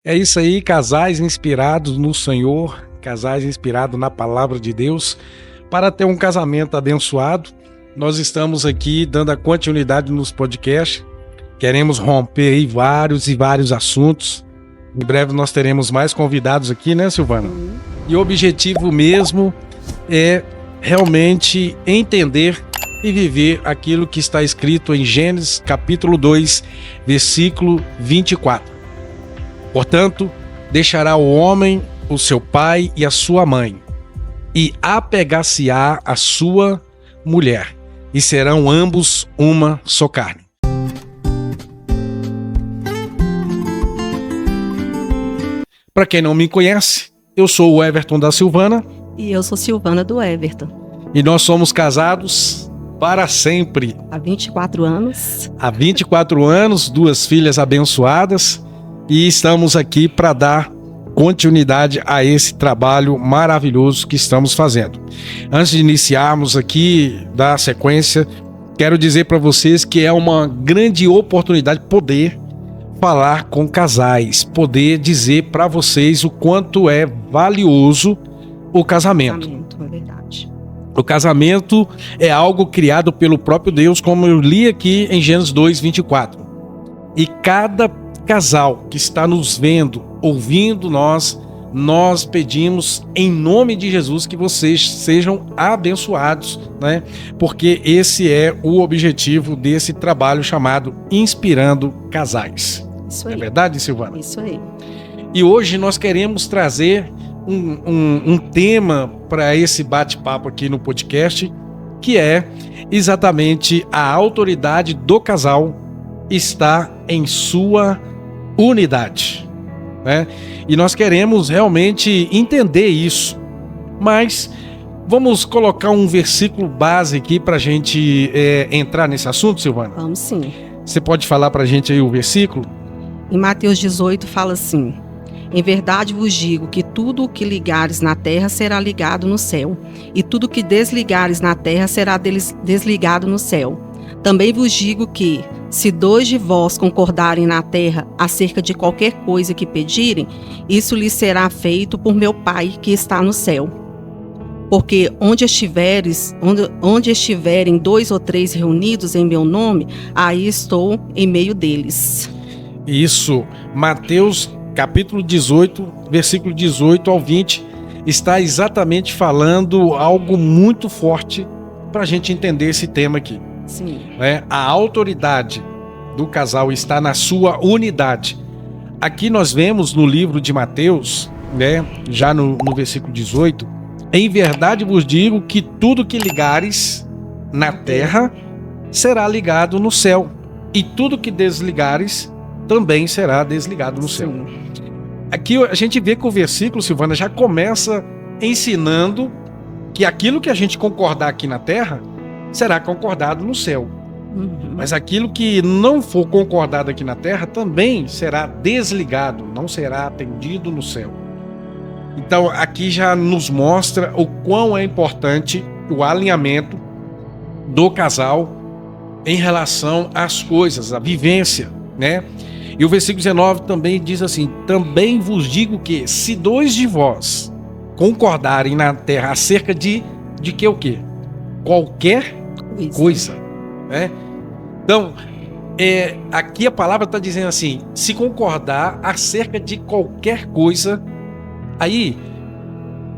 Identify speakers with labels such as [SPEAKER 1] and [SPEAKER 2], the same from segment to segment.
[SPEAKER 1] É isso aí, casais inspirados no Senhor, casais inspirados na palavra de Deus, para ter um casamento abençoado. Nós estamos aqui dando a continuidade nos podcasts. Queremos romper aí vários assuntos. Em breve nós teremos mais convidados aqui, né, Silvana? E o objetivo mesmo é realmente entender e viver aquilo que está escrito em Gênesis capítulo 2, versículo 24. Portanto, deixará o homem o seu pai e a sua mãe, e apegar-se-á a sua mulher, e serão ambos uma só carne. Para quem não me conhece, eu sou o Everton da Silvana.
[SPEAKER 2] E eu sou Silvana do Everton.
[SPEAKER 1] E nós somos casados para sempre.
[SPEAKER 2] Há 24 anos.
[SPEAKER 1] Há 24 anos, 2 filhas abençoadas. E estamos aqui para dar continuidade a esse trabalho maravilhoso que estamos fazendo. Antes de iniciarmos aqui, dar sequência, quero dizer para vocês que é uma grande oportunidade poder falar com casais, poder dizer para vocês o quanto é valioso o casamento.
[SPEAKER 2] É verdade.
[SPEAKER 1] O casamento é algo criado pelo próprio Deus, como eu li aqui em Gênesis 2, 24. E cada casal que está nos vendo, ouvindo nós pedimos em nome de Jesus que vocês sejam abençoados, né? Porque esse é o objetivo desse trabalho chamado Inspirando Casais.
[SPEAKER 2] Isso aí.
[SPEAKER 1] É verdade, Silvana?
[SPEAKER 2] Isso aí.
[SPEAKER 1] E hoje nós queremos trazer um tema para esse bate-papo aqui no podcast, que é exatamente a autoridade do casal está em sua unidade, né? E nós queremos realmente entender isso, mas vamos colocar um versículo base aqui para a gente entrar nesse assunto, Silvana?
[SPEAKER 2] Vamos sim.
[SPEAKER 1] Você pode falar para a gente aí o versículo?
[SPEAKER 2] Em Mateus 18 fala assim: em verdade vos digo que tudo o que ligares na terra será ligado no céu, e tudo o que desligares na terra será desligado no céu. Também vos digo que, se 2 de vós concordarem na terra acerca de qualquer coisa que pedirem, isso lhes será feito por meu Pai que está no céu. Porque onde estiverem 2 ou 3 reunidos em meu nome, aí estou em meio deles.
[SPEAKER 1] Isso, Mateus capítulo 18, versículo 18 ao 20, está exatamente falando algo muito forte para a gente entender esse tema aqui.
[SPEAKER 2] Sim.
[SPEAKER 1] A autoridade do casal está na sua unidade. Aqui nós vemos no livro de Mateus, né, já no versículo 18, em verdade vos digo que tudo que ligares na terra será ligado no céu, e tudo que desligares também será desligado no céu. Aqui a gente vê que o versículo, Silvana, já começa ensinando que aquilo que a gente concordar aqui na terra será concordado no céu. Mas aquilo que não for concordado aqui na terra também será desligado, não será atendido no céu. Então aqui já nos mostra o quão é importante o alinhamento do casal em relação às coisas, a vivência, né? E o versículo 19 também diz assim: também vos digo que, se 2 de vós concordarem na terra acerca de que o quê? Qualquer coisa, né? Então, aqui a palavra está dizendo assim: se concordar acerca de qualquer coisa, aí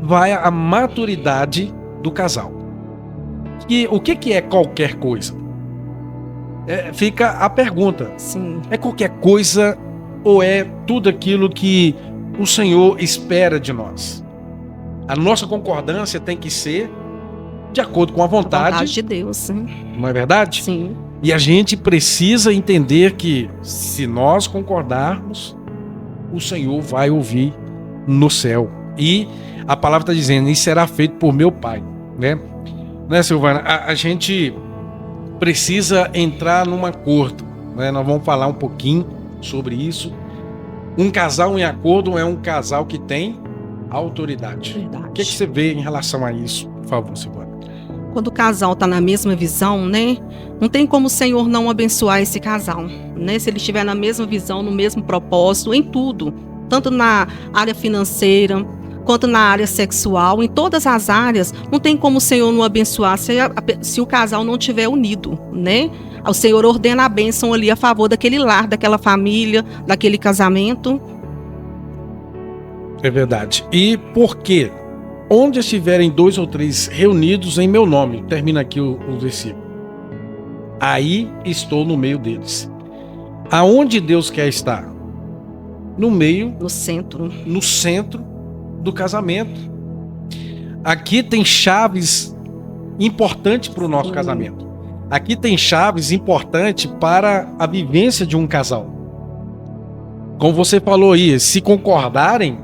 [SPEAKER 1] vai a maturidade do casal. E o que é qualquer coisa? Fica a pergunta.
[SPEAKER 2] Sim.
[SPEAKER 1] É qualquer coisa ou é tudo aquilo que o Senhor espera de nós? A nossa concordância tem que ser de acordo com a vontade
[SPEAKER 2] de Deus, sim.
[SPEAKER 1] Não é verdade?
[SPEAKER 2] Sim.
[SPEAKER 1] E a gente precisa entender que, se nós concordarmos, o Senhor vai ouvir no céu. E a palavra está dizendo: isso será feito por meu Pai, né? Né, Silvana? A gente precisa entrar num acordo, né? Nós vamos falar um pouquinho sobre isso. Um casal em acordo é um casal que tem autoridade.
[SPEAKER 2] Verdade.
[SPEAKER 1] O que você vê em relação a isso, por favor, Silvana?
[SPEAKER 2] Quando o casal está na mesma visão, né? Não tem como o Senhor não abençoar esse casal, né? Se ele estiver na mesma visão, no mesmo propósito, em tudo, tanto na área financeira, quanto na área sexual, em todas as áreas, não tem como o Senhor não abençoar se o casal não estiver unido, né? O Senhor ordena a bênção ali a favor daquele lar, daquela família, daquele casamento.
[SPEAKER 1] É verdade. E por quê? Onde estiverem 2 ou 3 reunidos em meu nome, termina aqui o versículo. Aí estou no meio deles. Aonde Deus quer estar? No meio,
[SPEAKER 2] no centro
[SPEAKER 1] do casamento. Aqui tem chaves importantes para o nosso casamento. Aqui tem chaves importantes para a vivência de um casal. Como você falou aí, se concordarem,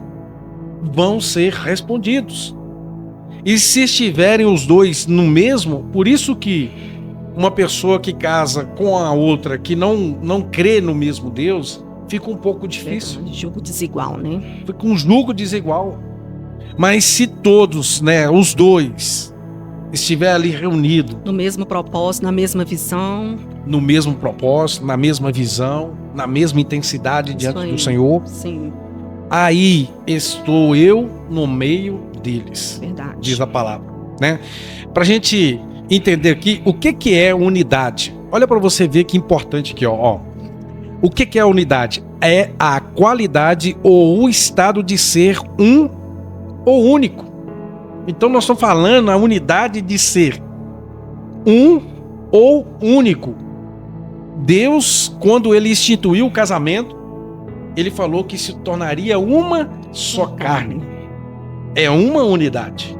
[SPEAKER 1] vão ser respondidos. E se estiverem os dois no mesmo, por isso que uma pessoa que casa com a outra que não crê no mesmo Deus, fica um pouco difícil.
[SPEAKER 2] Jugo desigual, né?
[SPEAKER 1] Fica um jugo desigual. Mas se todos, né, os dois, estiver ali reunido,
[SPEAKER 2] no mesmo propósito, na mesma visão,
[SPEAKER 1] no mesmo propósito, na mesma visão, na mesma intensidade diante do Senhor,
[SPEAKER 2] sim.
[SPEAKER 1] Aí estou eu no meio deles.
[SPEAKER 2] Verdade.
[SPEAKER 1] Diz a palavra, né? Pra gente entender aqui o que é unidade. Olha para você ver que importante aqui, ó. O que é a unidade? É a qualidade ou o estado de ser um ou único. Então nós estamos falando a unidade de ser um ou único. Deus, quando ele instituiu o casamento, ele falou que se tornaria uma só carne. É uma unidade.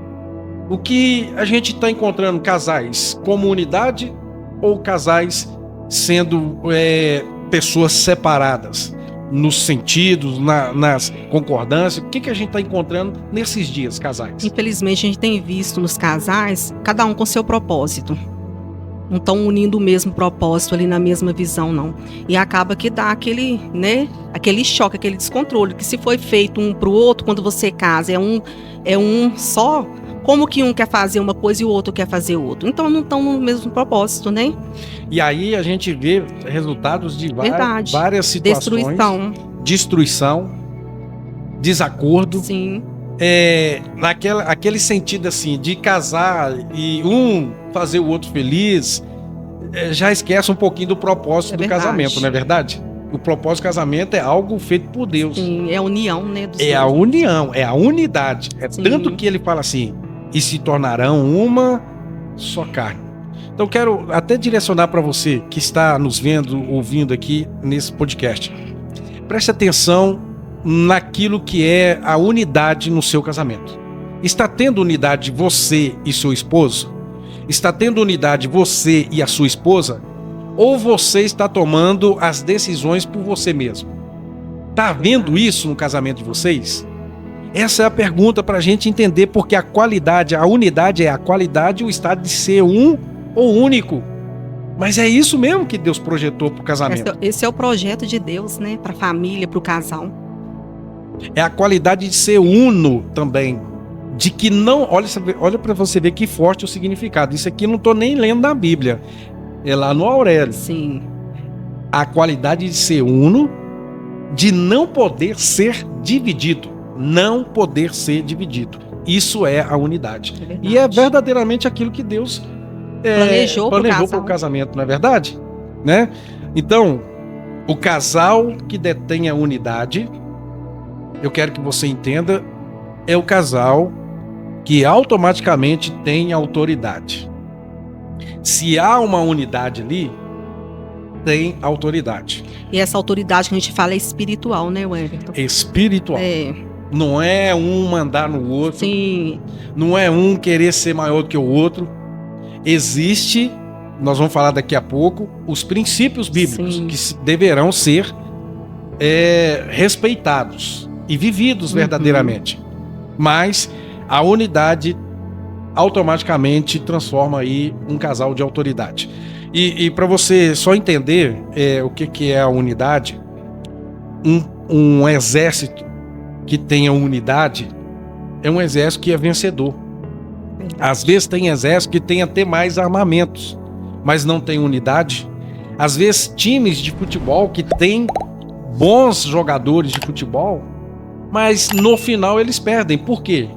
[SPEAKER 1] O que a gente está encontrando casais como unidade ou casais sendo pessoas separadas nos sentidos, nas concordâncias? O que a gente está encontrando nesses dias, casais?
[SPEAKER 2] Infelizmente, a gente tem visto nos casais, cada um com seu propósito. Não estão unindo o mesmo propósito ali na mesma visão, não. E acaba que dá aquele, né, aquele choque, aquele descontrole, que se foi feito um pro outro, quando você casa, é um só, como que um quer fazer uma coisa e o outro quer fazer outra? Então não estão no mesmo propósito, né?
[SPEAKER 1] E aí a gente vê resultados de várias situações. Destruição, desacordo.
[SPEAKER 2] Sim.
[SPEAKER 1] Aquele sentido assim, de casar e um fazer o outro feliz, já esquece um pouquinho do propósito do casamento, não é verdade? O propósito do casamento é algo feito por Deus.
[SPEAKER 2] Sim, é a união, né?
[SPEAKER 1] A união, é a unidade.
[SPEAKER 2] Sim.
[SPEAKER 1] Tanto que ele fala assim, e se tornarão uma só carne. Então quero até direcionar para você que está nos vendo, ouvindo aqui nesse podcast. Preste atenção naquilo que é a unidade no seu casamento. Está tendo unidade você e seu esposo? Está tendo unidade você e a sua esposa? Ou você está tomando as decisões por você mesmo? Está vendo isso no casamento de vocês? Essa é a pergunta para a gente entender, porque a qualidade, a unidade é a qualidade e o estado de ser um ou único. Mas é isso mesmo que Deus projetou para o casamento.
[SPEAKER 2] Esse é o projeto de Deus, né? Para a família, para o casal.
[SPEAKER 1] É a qualidade de ser uno também. De que não... Olha para você ver que forte o significado. Isso aqui eu não estou nem lendo na Bíblia. É lá no Aurélio.
[SPEAKER 2] Sim. A
[SPEAKER 1] qualidade de ser uno, de não poder ser dividido. Não poder ser dividido. Isso é a unidade. E é verdadeiramente aquilo que Deus planejou para o casamento, não é verdade? Né? Então, o casal que detém a unidade, eu quero que você entenda, é o casal que automaticamente tem autoridade. Se há uma unidade ali, tem autoridade.
[SPEAKER 2] E essa autoridade que a gente fala é espiritual, né, Everton?
[SPEAKER 1] Espiritual. Não é um mandar no outro.
[SPEAKER 2] Sim.
[SPEAKER 1] Não é um querer ser maior do que o outro. Existe, nós vamos falar daqui a pouco, os princípios bíblicos. Sim. Que deverão ser respeitados e vividos verdadeiramente. Mas a unidade automaticamente transforma aí um casal de autoridade. E para você só entender o que é a unidade, um exército que tenha unidade é um exército que é vencedor. Às vezes tem exército que tem até mais armamentos, mas não tem unidade. Às vezes times de futebol que tem bons jogadores de futebol, mas no final eles perdem. Por quê?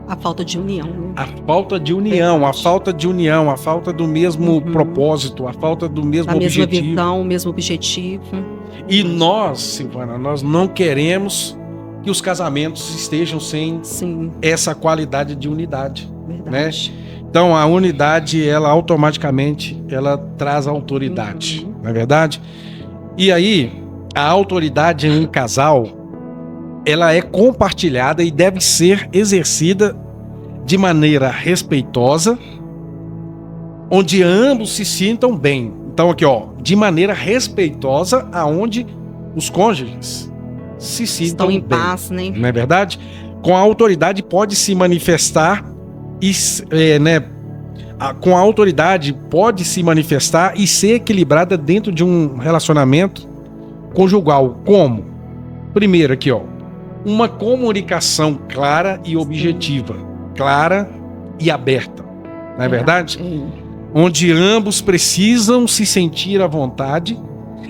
[SPEAKER 2] A falta de união, né?
[SPEAKER 1] A falta de união,
[SPEAKER 2] Verdade.
[SPEAKER 1] a falta do mesmo propósito, a falta do mesmo
[SPEAKER 2] Da mesma
[SPEAKER 1] objetivo.
[SPEAKER 2] visão, o mesmo objetivo.
[SPEAKER 1] E nós, Silvana, nós não queremos que os casamentos estejam sem
[SPEAKER 2] Sim,
[SPEAKER 1] essa qualidade de unidade.
[SPEAKER 2] verdade.
[SPEAKER 1] Então a unidade, ela automaticamente, ela traz autoridade, não é verdade? E aí, a autoridade em um casal, ela é compartilhada e deve ser exercida de maneira respeitosa, onde ambos se sintam bem. Então aqui, ó, de maneira respeitosa, aonde os cônjuges se sintam
[SPEAKER 2] Estão em
[SPEAKER 1] bem,
[SPEAKER 2] paz, né?
[SPEAKER 1] não é verdade? Com a autoridade pode se manifestar e, com a autoridade pode se manifestar e ser equilibrada dentro de um relacionamento conjugal. Como? Primeiro aqui, ó, uma comunicação clara e objetiva, clara e aberta, não é verdade? Onde ambos precisam se sentir à vontade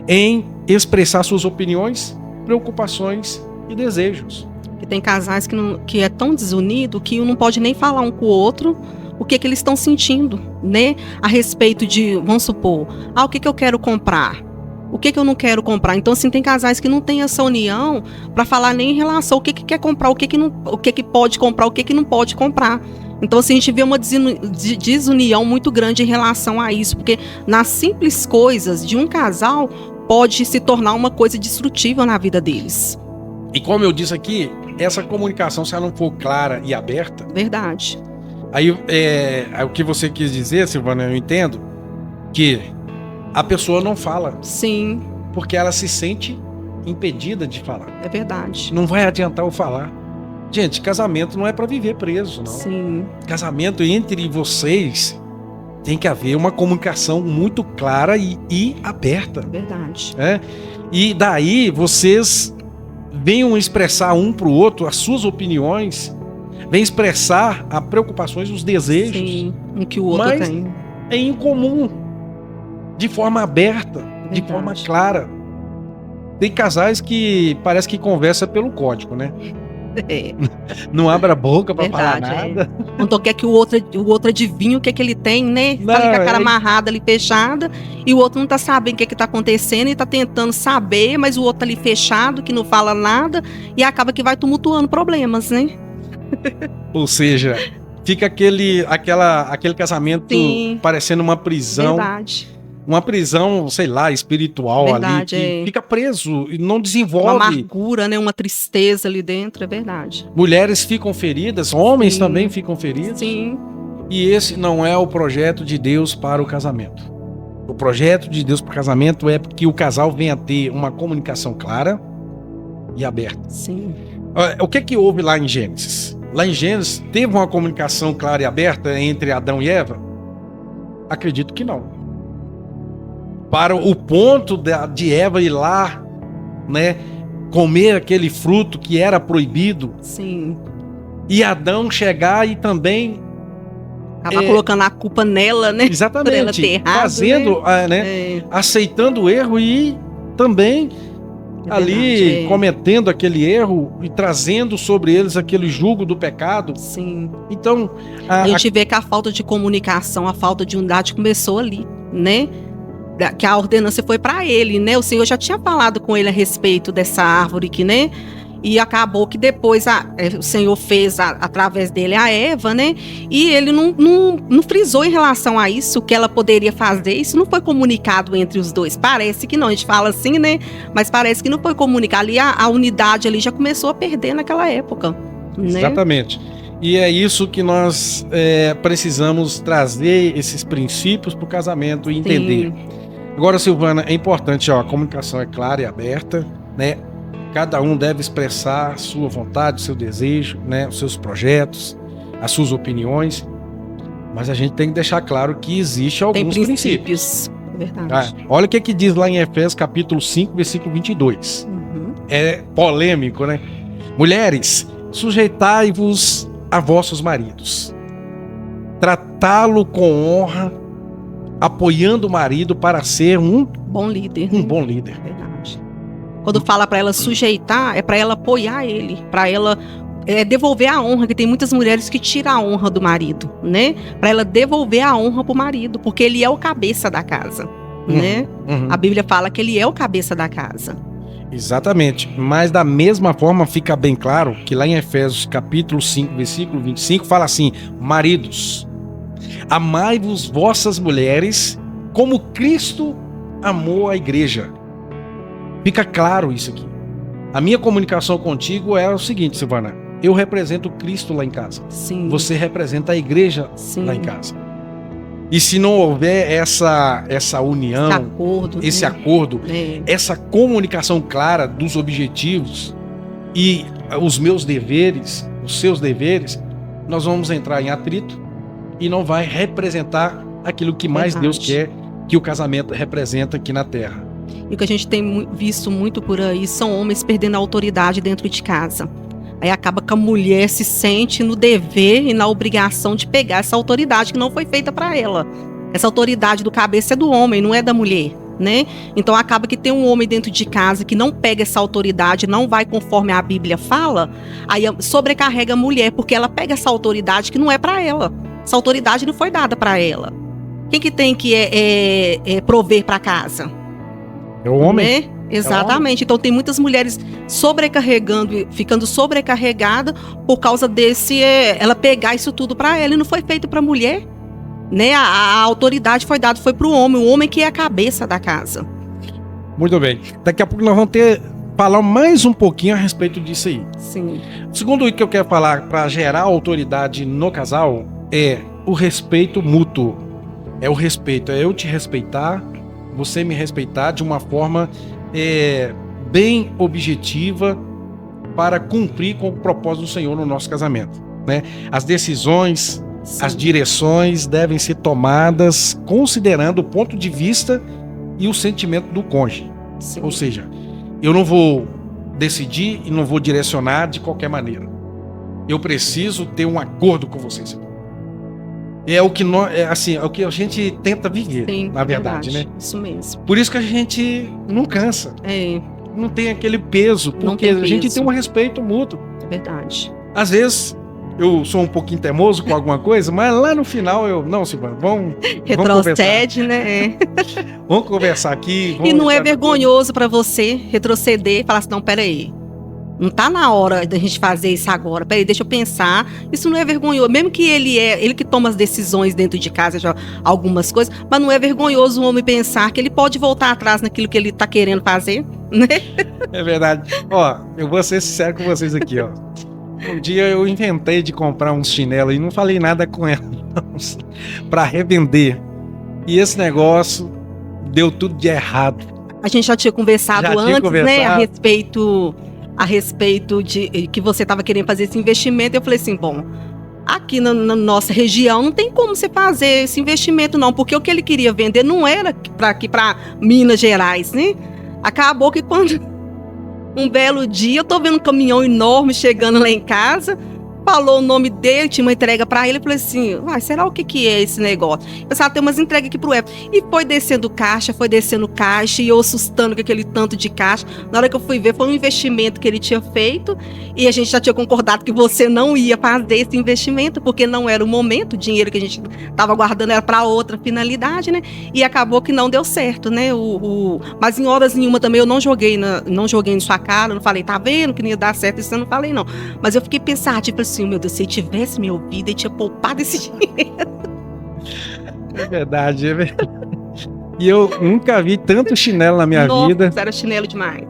[SPEAKER 1] em expressar suas opiniões, preocupações e desejos.
[SPEAKER 2] E tem casais que é tão desunido que um não pode nem falar um com o outro o que eles estão sentindo, né? A respeito de, vamos supor, o que eu quero comprar? O que eu não quero comprar? Então, assim, tem casais que não têm essa união para falar nem em relação ao que quer comprar, o que pode comprar, o que não pode comprar. Então, assim, a gente vê uma desunião muito grande em relação a isso, porque nas simples coisas de um casal pode se tornar uma coisa destrutiva na vida deles.
[SPEAKER 1] E como eu disse aqui, essa comunicação, se ela não for clara e aberta,
[SPEAKER 2] Verdade.
[SPEAKER 1] aí o que você quis dizer, Silvana, eu entendo que a pessoa não fala.
[SPEAKER 2] Sim.
[SPEAKER 1] Porque ela se sente impedida de falar.
[SPEAKER 2] É verdade.
[SPEAKER 1] Não vai adiantar eu falar. Gente, casamento não é para viver preso, não.
[SPEAKER 2] Sim.
[SPEAKER 1] Casamento entre vocês tem que haver uma comunicação muito clara e aberta.
[SPEAKER 2] É verdade.
[SPEAKER 1] E daí vocês venham expressar um para o outro as suas opiniões, venham expressar as preocupações, os desejos.
[SPEAKER 2] Sim, um que o outro
[SPEAKER 1] mas
[SPEAKER 2] tem.
[SPEAKER 1] É incomum, de forma aberta, de forma clara. Tem casais que parece que conversa pelo código, né? Não abre a boca pra falar nada.
[SPEAKER 2] Então quer que o outro adivinhe o que ele tem, né? Tá ali com a cara amarrada ali, fechada, e o outro não tá sabendo o que tá acontecendo e tá tentando saber, mas o outro tá ali fechado, que não fala nada, e acaba que vai tumultuando problemas, né?
[SPEAKER 1] Ou seja, fica aquele casamento parecendo uma prisão.
[SPEAKER 2] Verdade.
[SPEAKER 1] Uma prisão, sei lá, espiritual.
[SPEAKER 2] Verdade,
[SPEAKER 1] ali, que fica preso e não desenvolve.
[SPEAKER 2] Uma amargura, né? Uma tristeza ali dentro, é verdade.
[SPEAKER 1] Mulheres ficam feridas, homens também ficam feridos.
[SPEAKER 2] Sim.
[SPEAKER 1] E esse não é o projeto de Deus para o casamento. O projeto de Deus para o casamento é que o casal venha ter uma comunicação clara e aberta.
[SPEAKER 2] Sim.
[SPEAKER 1] O que houve lá em Gênesis? Lá em Gênesis, teve uma comunicação clara e aberta entre Adão e Eva? Acredito que não. Para o ponto de Eva ir lá, né, comer aquele fruto que era proibido.
[SPEAKER 2] Sim.
[SPEAKER 1] E Adão chegar e também
[SPEAKER 2] acabar colocando a culpa nela, né?
[SPEAKER 1] Exatamente.
[SPEAKER 2] Por ela ter errado,
[SPEAKER 1] fazendo, né? Aceitando o erro e também ali cometendo aquele erro e trazendo sobre eles aquele jugo do pecado.
[SPEAKER 2] Sim.
[SPEAKER 1] Então
[SPEAKER 2] a gente vê que a falta de comunicação, a falta de unidade começou ali, né? Que a ordenança foi para ele, né? O Senhor já tinha falado com ele a respeito dessa árvore aqui, né? E acabou que depois o Senhor fez através dele a Eva, né? E ele não frisou em relação a isso, que ela poderia fazer. Isso não foi comunicado entre os dois. Parece que não, a gente fala assim, né? Mas parece que não foi comunicado. Ali a unidade ali já começou a perder naquela época, né?
[SPEAKER 1] Exatamente. E é isso que nós precisamos trazer esses princípios para o casamento e entender. Agora, Silvana, é importante, a comunicação é clara e aberta, né? Cada um deve expressar a sua vontade, o seu desejo, né? Os seus projetos, as suas opiniões, mas a gente tem que deixar claro que existe alguns princípios.
[SPEAKER 2] Verdade.
[SPEAKER 1] Olha o que diz lá em Efésios capítulo 5, versículo 22. É polêmico, né? Mulheres, sujeitai-vos a vossos maridos, tratá-lo com honra, apoiando o marido para ser um
[SPEAKER 2] bom líder.
[SPEAKER 1] Um bom líder.
[SPEAKER 2] Verdade. Quando fala para ela sujeitar, é para ela apoiar ele, para ela devolver a honra, que tem muitas mulheres que tiram a honra do marido, né? Para ela devolver a honra pro marido, porque ele é o cabeça da casa, né? A Bíblia fala que ele é o cabeça da casa.
[SPEAKER 1] Exatamente, mas da mesma forma fica bem claro que lá em Efésios capítulo 5, versículo 25, fala assim: maridos, amai-vos vossas mulheres como Cristo amou a igreja. Fica claro isso aqui. A minha comunicação contigo é o seguinte, Silvana: eu represento Cristo lá em casa.
[SPEAKER 2] Sim.
[SPEAKER 1] Você representa a igreja
[SPEAKER 2] Sim.
[SPEAKER 1] lá em casa. E se não houver essa união, esse acordo, essa comunicação clara dos objetivos e os meus deveres, os seus deveres, nós vamos entrar em atrito e não vai representar aquilo que mais Deus quer que o casamento representa aqui na Terra.
[SPEAKER 2] E o que a gente tem visto muito por aí são homens perdendo a autoridade dentro de casa. Aí acaba que a mulher se sente no dever e na obrigação de pegar essa autoridade que não foi feita para ela. Essa autoridade do cabeça é do homem, não é da mulher, né? Então acaba que tem um homem dentro de casa que não pega essa autoridade, não vai conforme a Bíblia fala, aí sobrecarrega a mulher, porque ela pega essa autoridade que não é para ela. Essa autoridade não foi dada para ela. Quem que tem que prover para casa?
[SPEAKER 1] É o homem.
[SPEAKER 2] Né? Exatamente. Então tem muitas mulheres sobrecarregando, ficando sobrecarregada por causa desse, ela pegar isso tudo para ela, e não foi feito para a mulher, né? A autoridade foi dada, foi para o homem que é a cabeça da casa.
[SPEAKER 1] Muito bem. Daqui a pouco nós vamos falar mais um pouquinho a respeito disso aí.
[SPEAKER 2] Sim.
[SPEAKER 1] O segundo que eu quero falar para gerar autoridade no casal é o respeito mútuo. É o respeito, é eu te respeitar, você me respeitar de uma forma bem objetiva para cumprir com o propósito do Senhor no nosso casamento, né? As decisões, sim, as direções devem ser tomadas considerando o ponto de vista e o sentimento do cônjuge. Sim. Ou seja, eu não vou decidir e não vou direcionar de qualquer maneira. Eu preciso ter um acordo com vocês. É o que é o que a gente tenta viver, sim, na verdade, né?
[SPEAKER 2] Isso mesmo.
[SPEAKER 1] Por isso que a gente não cansa. Não tem aquele peso, porque a gente tem um respeito mútuo.
[SPEAKER 2] É verdade.
[SPEAKER 1] Às vezes eu sou um pouquinho teimoso com alguma coisa, mas lá no final não, Silvana, vamos
[SPEAKER 2] retrocede, né?
[SPEAKER 1] Vamos conversar aqui.
[SPEAKER 2] E não é vergonhoso para você retroceder e falar assim: não, peraí. Não tá na hora da gente fazer isso agora. Peraí, deixa eu pensar. Isso não é vergonhoso. Mesmo que ele que toma as decisões dentro de casa, já algumas coisas, mas não é vergonhoso o homem pensar que ele pode voltar atrás naquilo que ele tá querendo fazer, né?
[SPEAKER 1] É verdade. Ó, eu vou ser sincero com vocês aqui, ó. Um dia eu inventei de comprar uns chinelos e não falei nada com ela para revender. E esse negócio deu tudo de errado.
[SPEAKER 2] A gente já tinha conversado antes, né? A respeito de que você estava querendo fazer esse investimento. Eu falei assim, bom, aqui na nossa região não tem como você fazer esse investimento não, porque o que ele queria vender não era para Minas Gerais, né? Acabou que quando um belo dia eu tô vendo um caminhão enorme chegando lá em casa, falou o nome dele, tinha uma entrega para ele, eu falei assim, será o que é esse negócio? Eu pensava, tem umas entregas aqui pro Everton. E foi descendo caixa, e eu assustando com aquele tanto de caixa. Na hora que eu fui ver, foi um investimento que ele tinha feito, e a gente já tinha concordado que você não ia fazer esse investimento, porque não era o momento, o dinheiro que a gente estava guardando era para outra finalidade, né? E acabou que não deu certo, né? Mas em horas nenhuma também eu não joguei na sua cara, não falei, tá vendo que não ia dar certo, isso eu não falei não. Mas eu fiquei pensando, tipo assim, meu Deus, se ele tivesse me ouvido, ele tinha poupado esse dinheiro.
[SPEAKER 1] É verdade. E eu nunca vi tanto chinelo na minha vida.
[SPEAKER 2] Era chinelo demais.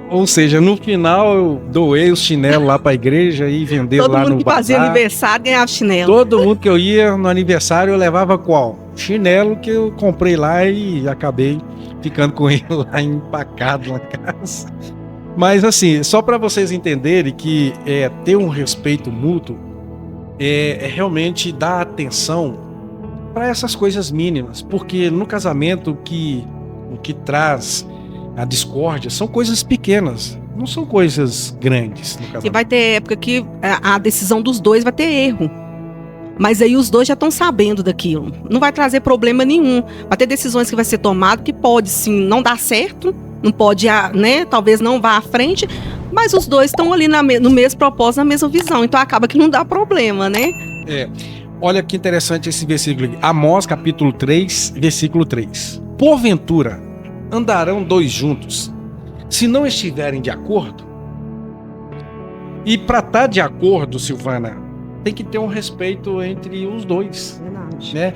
[SPEAKER 1] Ou seja, no final eu doei os chinelos lá pra igreja e vendeu lá no bazar. Todo mundo que fazia
[SPEAKER 2] aniversário ganhava chinelo.
[SPEAKER 1] Todo mundo que eu ia no aniversário eu levava qual? Chinelo que eu comprei lá e acabei ficando com ele lá empacado na casa. Mas assim, só para vocês entenderem que ter um respeito mútuo é realmente dar atenção para essas coisas mínimas, porque no casamento o que traz a discórdia são coisas pequenas, não são coisas grandes no casamento.
[SPEAKER 2] E vai ter época que a decisão dos dois vai ter erro, mas aí os dois já estão sabendo daquilo, não vai trazer problema nenhum. Vai ter decisões que vai ser tomado que pode sim não dar certo, não pode, né? Talvez não vá à frente, mas os dois estão ali no mesmo propósito, na mesma visão. Então acaba que não dá problema, né?
[SPEAKER 1] Olha que interessante esse versículo aqui. Amós, capítulo 3, versículo 3. Porventura, andarão dois juntos, se não estiverem de acordo? E para estar de acordo, Silvana, tem que ter um respeito entre os dois.
[SPEAKER 2] Verdade.
[SPEAKER 1] Né?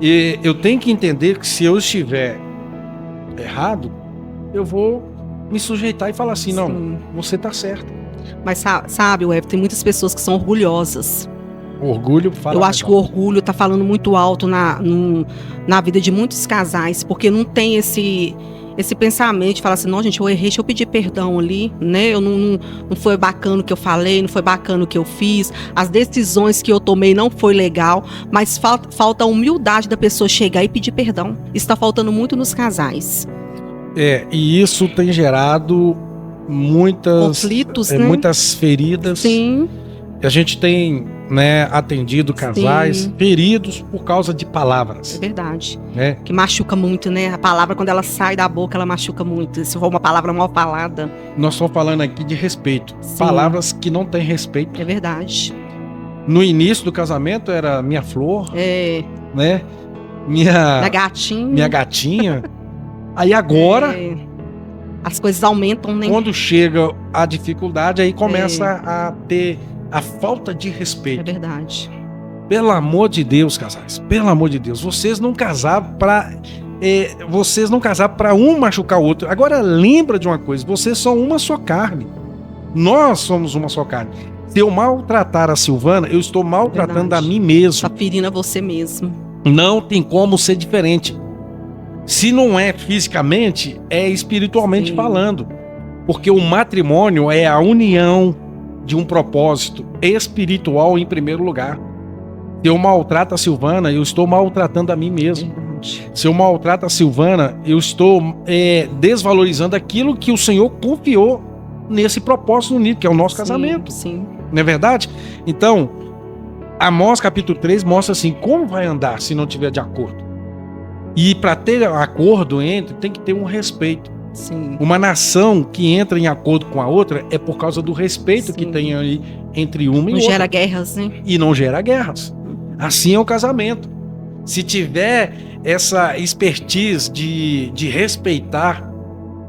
[SPEAKER 1] E eu tenho que entender que se eu estiver errado, eu vou me sujeitar e falar assim, não,
[SPEAKER 2] Sim.
[SPEAKER 1] você está certo.
[SPEAKER 2] Mas sabe, Web, tem muitas pessoas que são orgulhosas.
[SPEAKER 1] O orgulho fala.
[SPEAKER 2] Eu acho que o orgulho tá falando muito alto na vida de muitos casais, porque não tem esse pensamento de falar assim, não, gente, eu errei, deixa eu pedir perdão ali, né? Eu não foi bacana o que eu falei, não foi bacana o que eu fiz, as decisões que eu tomei não foi legal, mas falta a humildade da pessoa chegar e pedir perdão. Isso tá faltando muito nos casais.
[SPEAKER 1] E isso tem gerado
[SPEAKER 2] conflitos, né?
[SPEAKER 1] Muitas feridas.
[SPEAKER 2] Sim.
[SPEAKER 1] A gente tem, né, atendido casais feridos por causa de palavras.
[SPEAKER 2] É verdade.
[SPEAKER 1] Né?
[SPEAKER 2] Que machuca muito, né? A palavra, quando ela sai da boca, ela machuca muito. Se for uma palavra mal falada.
[SPEAKER 1] Nós estamos falando aqui de respeito.
[SPEAKER 2] Sim.
[SPEAKER 1] Palavras que não têm respeito.
[SPEAKER 2] É verdade.
[SPEAKER 1] No início do casamento era minha flor, né?
[SPEAKER 2] Minha gatinha.
[SPEAKER 1] Minha gatinha. Aí agora...
[SPEAKER 2] as coisas aumentam, né?
[SPEAKER 1] Quando chega a dificuldade, aí começa a ter a falta de respeito.
[SPEAKER 2] É verdade.
[SPEAKER 1] Pelo amor de Deus, casais, pelo amor de Deus, vocês não casaram para um machucar o outro. Agora lembra de uma coisa, vocês são uma só carne. Nós somos uma só carne. Se eu maltratar a Silvana, eu estou maltratando a mim mesmo.
[SPEAKER 2] Está ferindo a você mesmo.
[SPEAKER 1] Não tem como ser diferente. Se não é fisicamente, é espiritualmente falando. Porque o matrimônio é a união de um propósito espiritual em primeiro lugar. Se eu maltrato a Silvana, eu estou maltratando a mim mesmo. Se eu maltrato a Silvana, eu estou desvalorizando aquilo que o Senhor confiou nesse propósito unido, que é o nosso casamento.
[SPEAKER 2] Sim.
[SPEAKER 1] Não é verdade? Então, Amós capítulo 3 mostra assim, como vai andar se não tiver de acordo? E para ter acordo tem que ter um respeito.
[SPEAKER 2] Sim.
[SPEAKER 1] Uma nação que entra em acordo com a outra é por causa do respeito que tem aí entre uma e outra.
[SPEAKER 2] Não gera guerras, né?
[SPEAKER 1] E não gera guerras. Assim é o casamento. Se tiver essa expertise de respeitar,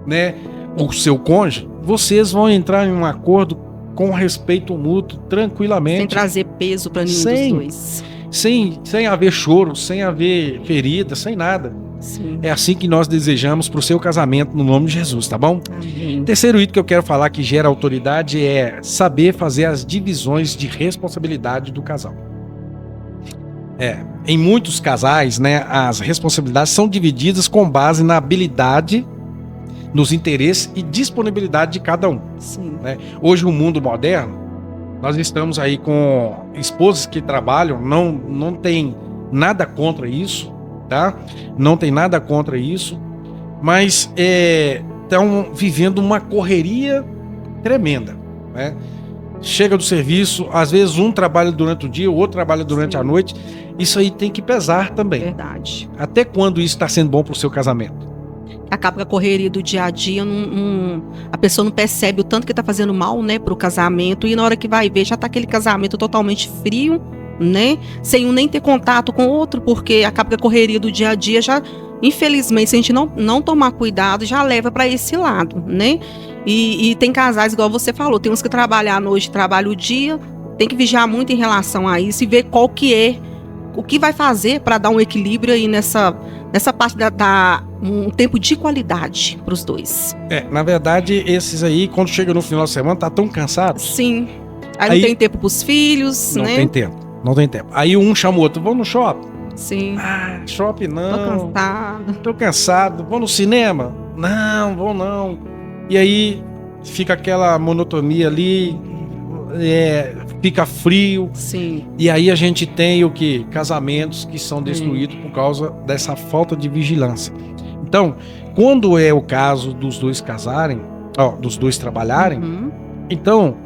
[SPEAKER 1] né, o seu cônjuge, vocês vão entrar em um acordo com respeito mútuo, tranquilamente.
[SPEAKER 2] Sem trazer peso para nenhum dos dois.
[SPEAKER 1] Sem haver choro, sem haver ferida, sem nada.
[SPEAKER 2] Sim.
[SPEAKER 1] É assim que nós desejamos para o seu casamento, no nome de Jesus, tá bom?
[SPEAKER 2] Amém.
[SPEAKER 1] Terceiro item que eu quero falar que gera autoridade é saber fazer as divisões de responsabilidade do casal. Em muitos casais, né, as responsabilidades são divididas com base na habilidade, nos interesses e disponibilidade de cada um.
[SPEAKER 2] Sim.
[SPEAKER 1] Né? Hoje, o mundo moderno, nós estamos aí com esposas que trabalham, não tem nada contra isso, tá? Não tem nada contra isso, mas estão vivendo uma correria tremenda, né? Chega do serviço, às vezes um trabalha durante o dia, o outro trabalha durante a noite. Isso aí tem que pesar também.
[SPEAKER 2] Verdade.
[SPEAKER 1] Até quando isso está sendo bom para o seu casamento?
[SPEAKER 2] Acaba que a correria do dia a dia, a pessoa não percebe o tanto que está fazendo mal, né, pro casamento, e na hora que vai ver, já tá aquele casamento totalmente frio, né, sem um nem ter contato com o outro, porque acaba que a correria do dia a dia já, infelizmente, se a gente não tomar cuidado, já leva para esse lado, né, e tem casais, igual você falou, tem uns que trabalham à noite, trabalham o dia, tem que vigiar muito em relação a isso e ver qual que é, o que vai fazer para dar um equilíbrio aí nessa parte um tempo de qualidade para os dois.
[SPEAKER 1] Na verdade, esses aí, quando chega no final de semana, tá tão cansados.
[SPEAKER 2] Sim. Aí não tem tempo pros filhos,
[SPEAKER 1] não
[SPEAKER 2] né?
[SPEAKER 1] Não tem tempo. Aí um chama o outro, vamos no shopping?
[SPEAKER 2] Sim.
[SPEAKER 1] Shopping não.
[SPEAKER 2] Tô
[SPEAKER 1] cansado. Vou no cinema? Não, vou não. E aí fica aquela monotonia ali, fica frio.
[SPEAKER 2] Sim.
[SPEAKER 1] E aí a gente tem o quê? Casamentos que são destruídos por causa dessa falta de vigilância. Então, quando é o caso dos dois casarem, dos dois trabalharem, então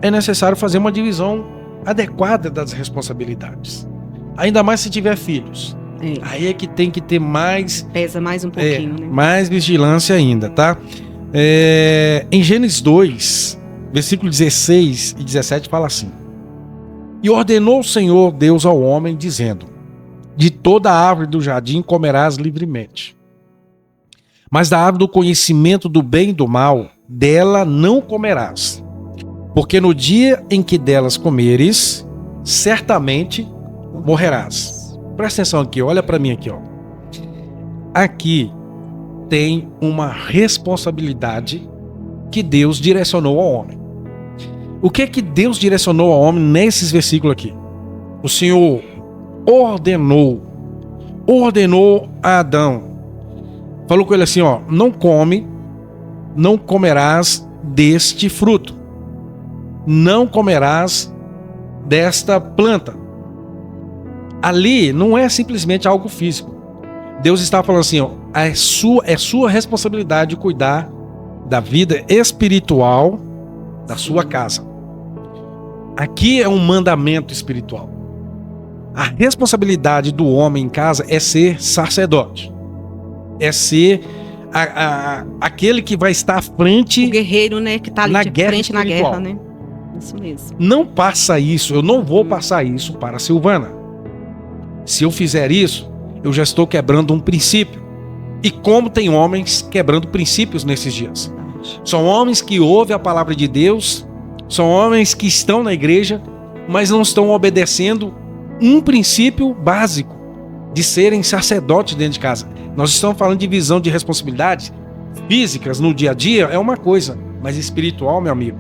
[SPEAKER 1] é necessário fazer uma divisão adequada das responsabilidades. Ainda mais se tiver filhos. Aí é que tem que ter mais...
[SPEAKER 2] Pesa mais um pouquinho, né?
[SPEAKER 1] Mais vigilância ainda, tá? Em Gênesis 2, versículo 16 e 17, fala assim: E ordenou o Senhor Deus ao homem, dizendo: De toda a árvore do jardim comerás livremente, mas da árvore do conhecimento do bem e do mal, dela não comerás, porque no dia em que delas comeres, certamente morrerás. Presta atenção aqui, olha para mim aqui, ó. Aqui tem uma responsabilidade que Deus direcionou ao homem. O que é que Deus direcionou ao homem nesses versículos aqui? O Senhor ordenou a Adão. Falou com ele assim, ó: não comerás deste fruto. Não comerás desta planta. Ali não é simplesmente algo físico. Deus está falando assim, ó: é sua responsabilidade cuidar da vida espiritual da sua casa. Aqui é um mandamento espiritual. A responsabilidade do homem em casa é ser sacerdote. É ser aquele que vai estar à frente.
[SPEAKER 2] O guerreiro, né? Que está ali de frente na guerra, né? Isso mesmo.
[SPEAKER 1] Não passa isso, eu não vou passar isso para a Silvana. Se eu fizer isso, eu já estou quebrando um princípio. E como tem homens quebrando princípios nesses dias. São homens que ouvem a palavra de Deus, são homens que estão na igreja, mas não estão obedecendo um princípio básico de serem sacerdotes dentro de casa. Nós estamos falando de visão de responsabilidades físicas no dia a dia, é uma coisa, mas espiritual, meu amigo,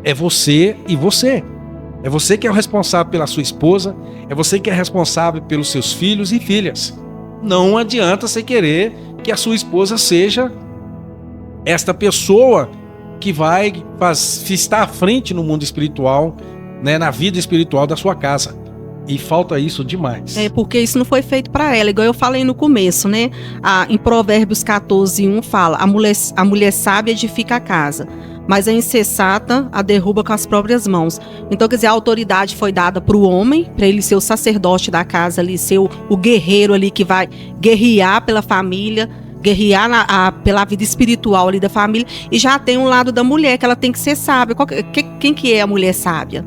[SPEAKER 1] é você e você. É você que é o responsável pela sua esposa, é você que é responsável pelos seus filhos e filhas. Não adianta você querer que a sua esposa seja esta pessoa que vai estar à frente no mundo espiritual, né, na vida espiritual da sua casa. E falta isso demais.
[SPEAKER 2] Porque isso não foi feito para ela, igual eu falei no começo, né? Em Provérbios 14:1 fala: a mulher sábia edifica a casa, mas a insensata a derruba com as próprias mãos. Então, quer dizer, a autoridade foi dada para o homem, para ele ser o sacerdote da casa ali, ser o guerreiro ali que vai guerrear pela família, guerrear pela vida espiritual ali da família. E já tem um lado da mulher, que ela tem que ser sábia. Quem que é a mulher sábia?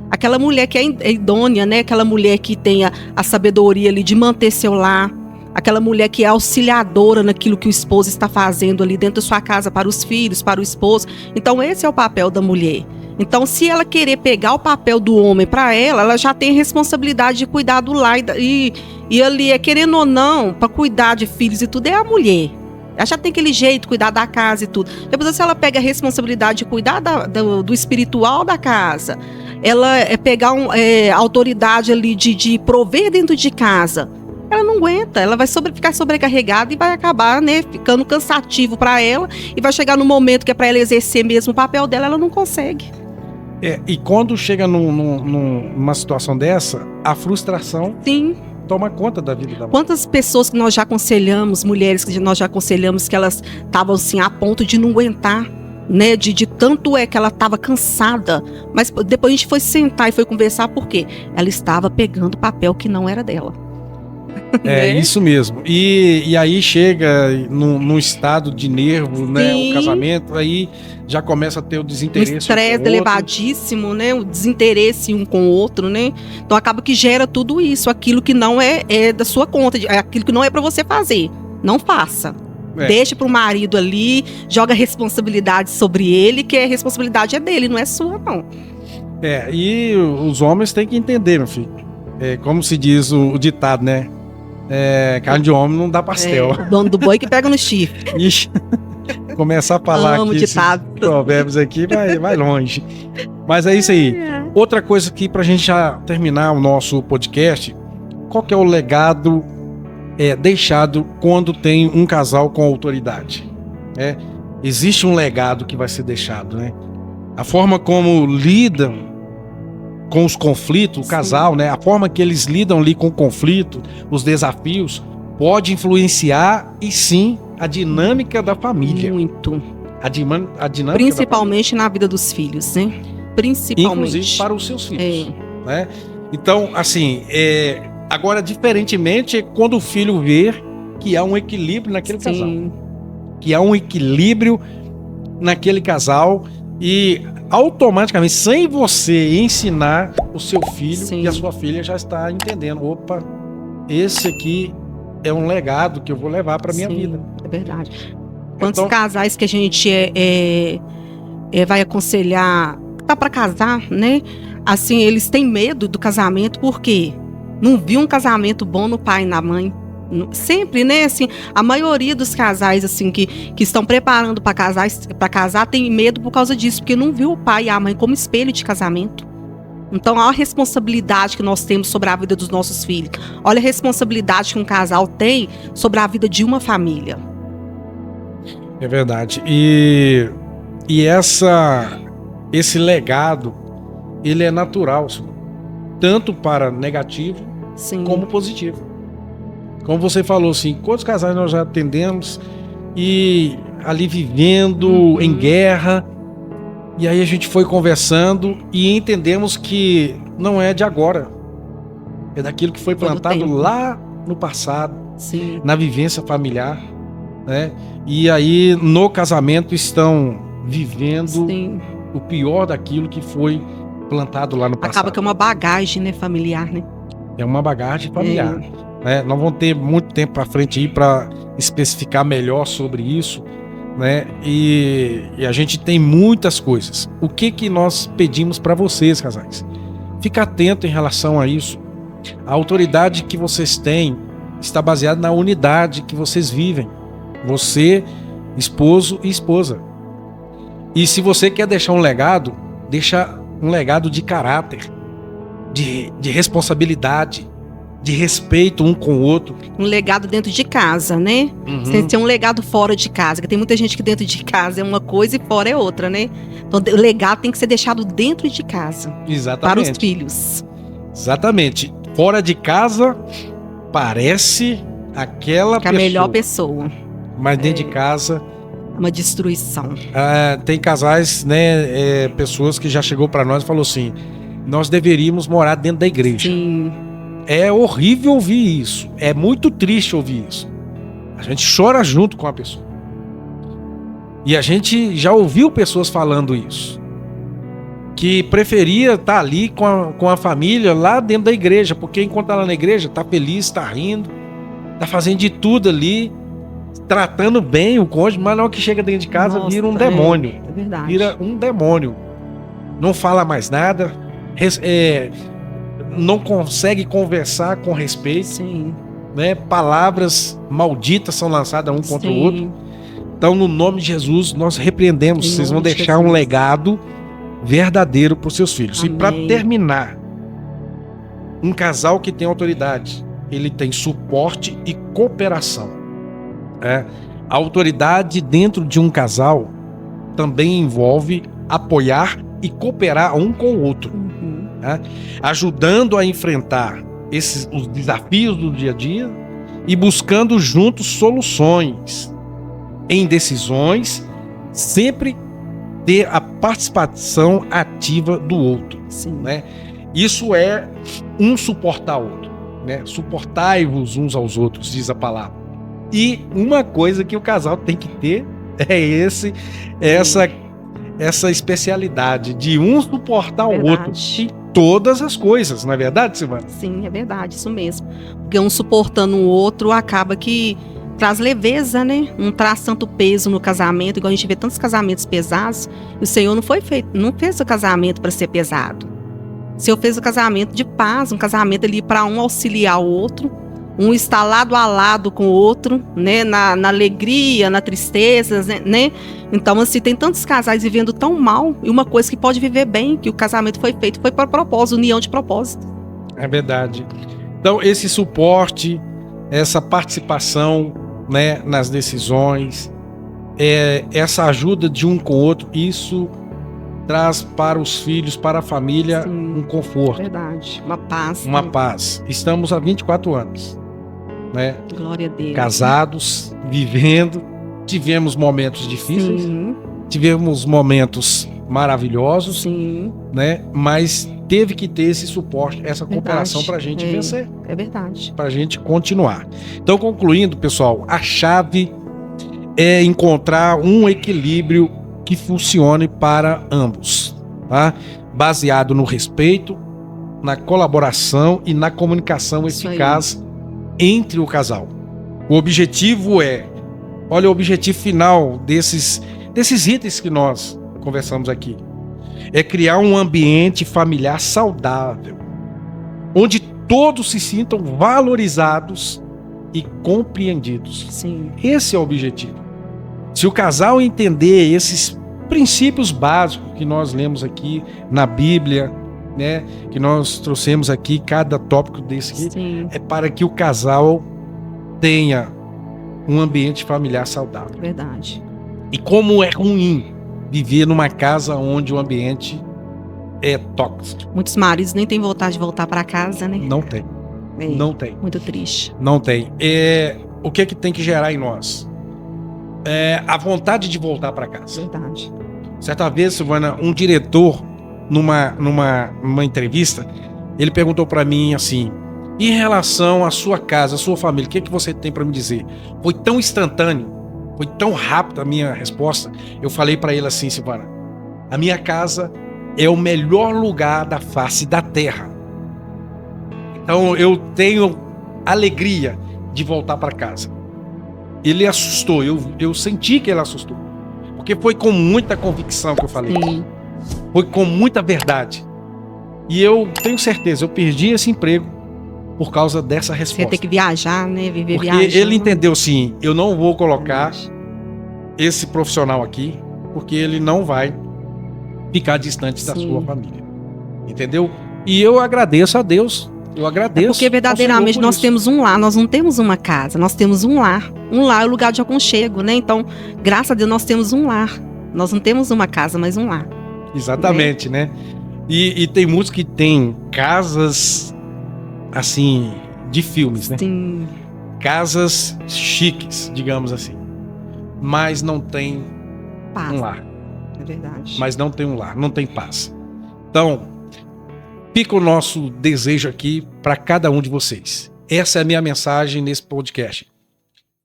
[SPEAKER 2] Aquela mulher que é idônea, né? Aquela mulher que tem a sabedoria ali de manter seu lar. Aquela mulher que é auxiliadora naquilo que o esposo está fazendo ali dentro da sua casa, para os filhos, para o esposo. Então esse é o papel da mulher. Então, se ela querer pegar o papel do homem para ela já tem responsabilidade de cuidar do lar. E ali, querendo ou não, para cuidar de filhos e tudo, é a mulher. Ela já tem aquele jeito, cuidar da casa e tudo. Depois, se ela pega a responsabilidade de cuidar do espiritual da casa, ela pegar a autoridade ali de prover dentro de casa, ela não aguenta, ela vai ficar sobrecarregada e vai acabar, né, ficando cansativo para ela, e vai chegar no momento que é para ela exercer mesmo o papel dela, ela não consegue.
[SPEAKER 1] E quando chega numa situação dessa, a frustração... Sim. Toma conta da vida da mulher.
[SPEAKER 2] Quantas pessoas que nós já aconselhamos, mulheres que nós já aconselhamos, que elas estavam assim a ponto de não aguentar, né? De tanto que ela estava cansada, mas depois a gente foi sentar e foi conversar, por quê? Ela estava pegando papel que não era dela.
[SPEAKER 1] É isso mesmo. E aí chega num estado de nervo, né? O casamento, aí já começa a ter o desinteresse. O
[SPEAKER 2] estresse elevadíssimo, né? O desinteresse um com o outro, né? Então acaba que gera tudo isso, aquilo que não é da sua conta, aquilo que não é para você fazer. Não faça. Deixa pro marido ali, joga a responsabilidade sobre ele, que a responsabilidade é dele, não é sua, não.
[SPEAKER 1] E os homens têm que entender, meu filho. Como se diz o ditado, né? Carne de homem não dá pastel.
[SPEAKER 2] O dono do boi que pega no chifre.
[SPEAKER 1] Ixi, começar a falar aqui esses provérbios aqui vai longe. Mas é isso aí. Outra coisa aqui pra gente já terminar o nosso podcast, qual que é o legado deixado quando tem um casal com autoridade? Existe um legado que vai ser deixado, né? A forma como lidam com os conflitos, o casal, né? A forma que eles lidam ali com o conflito, os desafios, pode influenciar, e sim, a dinâmica da família.
[SPEAKER 2] Muito.
[SPEAKER 1] A dinâmica
[SPEAKER 2] principalmente na vida dos filhos, né? Principalmente.
[SPEAKER 1] Inclusive para os seus filhos. Né? Então, assim, Agora, diferentemente, é quando o filho vê que há um equilíbrio naquele casal. Que há um equilíbrio naquele casal e automaticamente, sem você ensinar, o seu filho e a sua filha já está entendendo. Opa, esse aqui é um legado que eu vou levar para minha vida.
[SPEAKER 2] É verdade. Quantos casais que a gente vai aconselhar, tá para casar, né? Assim, eles têm medo do casamento porque não viu um casamento bom no pai e na mãe. Sempre, né? Assim, a maioria dos casais assim que estão preparando para casar tem medo por causa disso, porque não viu o pai e a mãe como espelho de casamento. Então, olha a responsabilidade que nós temos sobre a vida dos nossos filhos. Olha a responsabilidade que um casal tem sobre a vida de uma família.
[SPEAKER 1] É verdade. E esse legado, ele é natural, tanto para negativo como positivo. Como você falou, assim, quantos casais nós já atendemos e ali vivendo em guerra, e aí a gente foi conversando e entendemos que não é de agora, é daquilo que foi plantado lá no passado, na vivência familiar, né? E aí no casamento estão vivendo o pior daquilo que foi plantado lá no passado.
[SPEAKER 2] Acaba que é uma bagagem, né, familiar, né?
[SPEAKER 1] É uma bagagem familiar. Né? Nós vamos ter muito tempo para frente aí para especificar melhor sobre isso, né? E a gente tem muitas coisas. O que nós pedimos para vocês, casais? Fica atento em relação a isso. A autoridade que vocês têm está baseada na unidade que vocês vivem. Você, esposo e esposa. E se você quer deixar um legado, deixa um legado de caráter, de responsabilidade, de respeito um com o outro.
[SPEAKER 2] Um legado dentro de casa, né? Sem ser um legado fora de casa. Porque tem muita gente que dentro de casa é uma coisa e fora é outra, né? Então o legado tem que ser deixado dentro de casa.
[SPEAKER 1] Exatamente.
[SPEAKER 2] Para os filhos.
[SPEAKER 1] Exatamente. Fora de casa parece aquela pessoa.
[SPEAKER 2] A melhor pessoa.
[SPEAKER 1] Mas dentro de casa...
[SPEAKER 2] uma destruição.
[SPEAKER 1] Tem casais, né? Pessoas que já chegou para nós e falou assim, nós deveríamos morar dentro da igreja.
[SPEAKER 2] Sim.
[SPEAKER 1] É horrível ouvir isso. É muito triste ouvir isso. A gente chora junto com a pessoa. E a gente já ouviu pessoas falando isso. Que preferia estar ali com a família lá dentro da igreja. Porque enquanto está lá na igreja, está feliz, está rindo, está fazendo de tudo ali, tratando bem o cônjuge, mas na hora que chega dentro de casa, vira um demônio.
[SPEAKER 2] É verdade.
[SPEAKER 1] Vira um demônio. Não fala mais nada. Não consegue conversar com respeito.
[SPEAKER 2] Sim.
[SPEAKER 1] Né? Palavras malditas são lançadas um contra o outro. Então, no nome de Jesus, nós repreendemos. Vocês vão deixar um legado verdadeiro para os seus filhos. Amém. E para terminar, um casal que tem autoridade, ele tem suporte e cooperação. A autoridade dentro de um casal também envolve apoiar e cooperar um com o outro. Ajudando a enfrentar os desafios do dia a dia e buscando juntos soluções em decisões, sempre ter a participação ativa do outro. Né? Isso é um suportar o outro, né? Suportai-vos uns aos outros, diz a palavra. E uma coisa que o casal tem que ter é essa especialidade de um suportar o outro em todas as coisas, não é verdade, Silvana?
[SPEAKER 2] Sim, é verdade, isso mesmo. Porque um suportando o outro acaba que traz leveza, né? Não traz tanto peso no casamento, igual a gente vê tantos casamentos pesados. E o Senhor não fez o casamento para ser pesado. O Senhor fez o casamento de paz, um casamento ali para um auxiliar o outro, um estar lado a lado com o outro, né? Na alegria, na tristeza, né? Então, assim, tem tantos casais vivendo tão mal, e uma coisa que pode viver bem, que o casamento foi feito, foi para propósito, união de propósito.
[SPEAKER 1] É verdade. Então, esse suporte, essa participação, né, nas decisões, essa ajuda de um com o outro, isso traz para os filhos, para a família, um conforto.
[SPEAKER 2] Verdade. Uma paz.
[SPEAKER 1] Uma paz. Estamos há 24 anos. Né?
[SPEAKER 2] Glória a Deus.
[SPEAKER 1] Casados, vivendo, tivemos momentos difíceis, tivemos momentos maravilhosos, né? Mas teve que ter esse suporte, essa cooperação para a gente vencer.
[SPEAKER 2] É verdade.
[SPEAKER 1] Para a gente continuar. Então, concluindo, pessoal, a chave é encontrar um equilíbrio que funcione para ambos, tá? Baseado no respeito, na colaboração e na comunicação eficaz entre o casal. O objetivo olha, o objetivo final desses itens que nós conversamos aqui é criar um ambiente familiar saudável, onde todos se sintam valorizados e compreendidos.
[SPEAKER 2] Sim.
[SPEAKER 1] Esse é o objetivo. Se o casal entender esses princípios básicos que nós lemos aqui na Bíblia, né, que nós trouxemos aqui, cada tópico desse aqui,
[SPEAKER 2] Sim.
[SPEAKER 1] é para que o casal tenha um ambiente familiar saudável.
[SPEAKER 2] Verdade.
[SPEAKER 1] E como é ruim viver numa casa onde o ambiente é tóxico.
[SPEAKER 2] Muitos maridos nem têm vontade de voltar para casa, né?
[SPEAKER 1] Não tem.
[SPEAKER 2] É,
[SPEAKER 1] Não tem.
[SPEAKER 2] muito triste.
[SPEAKER 1] Não tem. O que é que tem que gerar em nós? A vontade de voltar para casa.
[SPEAKER 2] Verdade.
[SPEAKER 1] Certa vez, Silvana, um diretor, numa entrevista, ele perguntou para mim assim: em relação à sua casa, à sua família, o que é que você tem para me dizer? Foi tão instantâneo, foi tão rápida a minha resposta. Eu falei para ele assim: Silvana, a minha casa é o melhor lugar da face da terra. Então eu tenho alegria de voltar para casa. Ele assustou, eu senti que ele assustou. Porque foi com muita convicção que eu falei.
[SPEAKER 2] Sim.
[SPEAKER 1] Foi com muita verdade. E eu tenho certeza, eu perdi esse emprego por causa dessa
[SPEAKER 2] Você
[SPEAKER 1] resposta.
[SPEAKER 2] tem que viajar, né? Viver
[SPEAKER 1] Porque
[SPEAKER 2] viajando.
[SPEAKER 1] ele entendeu assim, eu não vou colocar esse profissional aqui, porque ele não vai ficar distante da
[SPEAKER 2] Sim.
[SPEAKER 1] sua família. Entendeu? E eu agradeço a Deus. Eu agradeço.
[SPEAKER 2] Porque verdadeiramente nós temos um lar, nós não temos uma casa, nós temos um lar. Um lar é o lugar de aconchego, né? Então, graças a Deus, nós temos um lar. Nós não temos uma casa, mas um lar.
[SPEAKER 1] Exatamente, né? E tem muitos que têm casas, assim, de filmes, né?
[SPEAKER 2] Sim.
[SPEAKER 1] Casas chiques, digamos assim. Mas não tem
[SPEAKER 2] Paz.
[SPEAKER 1] um lar.
[SPEAKER 2] É verdade.
[SPEAKER 1] Mas não tem um lar, não tem paz. Então, fica o nosso desejo aqui para cada um de vocês. Essa é a minha mensagem nesse podcast.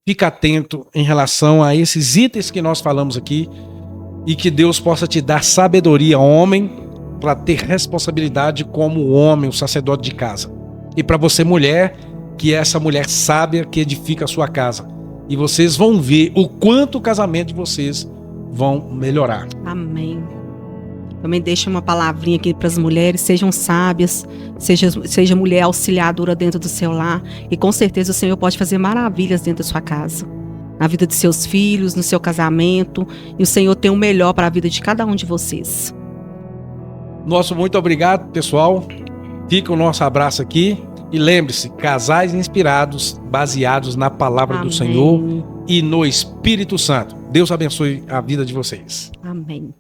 [SPEAKER 1] Fica atento em relação a esses itens que nós falamos aqui e que Deus possa te dar sabedoria, homem, para ter responsabilidade como homem, o sacerdote de casa. E para você, mulher, que é essa mulher sábia que edifica a sua casa. E vocês vão ver o quanto o casamento de vocês vão melhorar.
[SPEAKER 2] Amém. Também deixa uma palavrinha aqui para as mulheres, sejam sábias, seja mulher auxiliadora dentro do seu lar, e com certeza o Senhor pode fazer maravilhas dentro da sua casa, na vida de seus filhos, no seu casamento, e o Senhor tem o melhor para a vida de cada um de vocês.
[SPEAKER 1] Nosso muito obrigado, pessoal. Fica o nosso abraço aqui. E lembre-se, casais inspirados, baseados na palavra
[SPEAKER 2] Amém.
[SPEAKER 1] do Senhor e no Espírito Santo. Deus abençoe a vida de vocês.
[SPEAKER 2] Amém.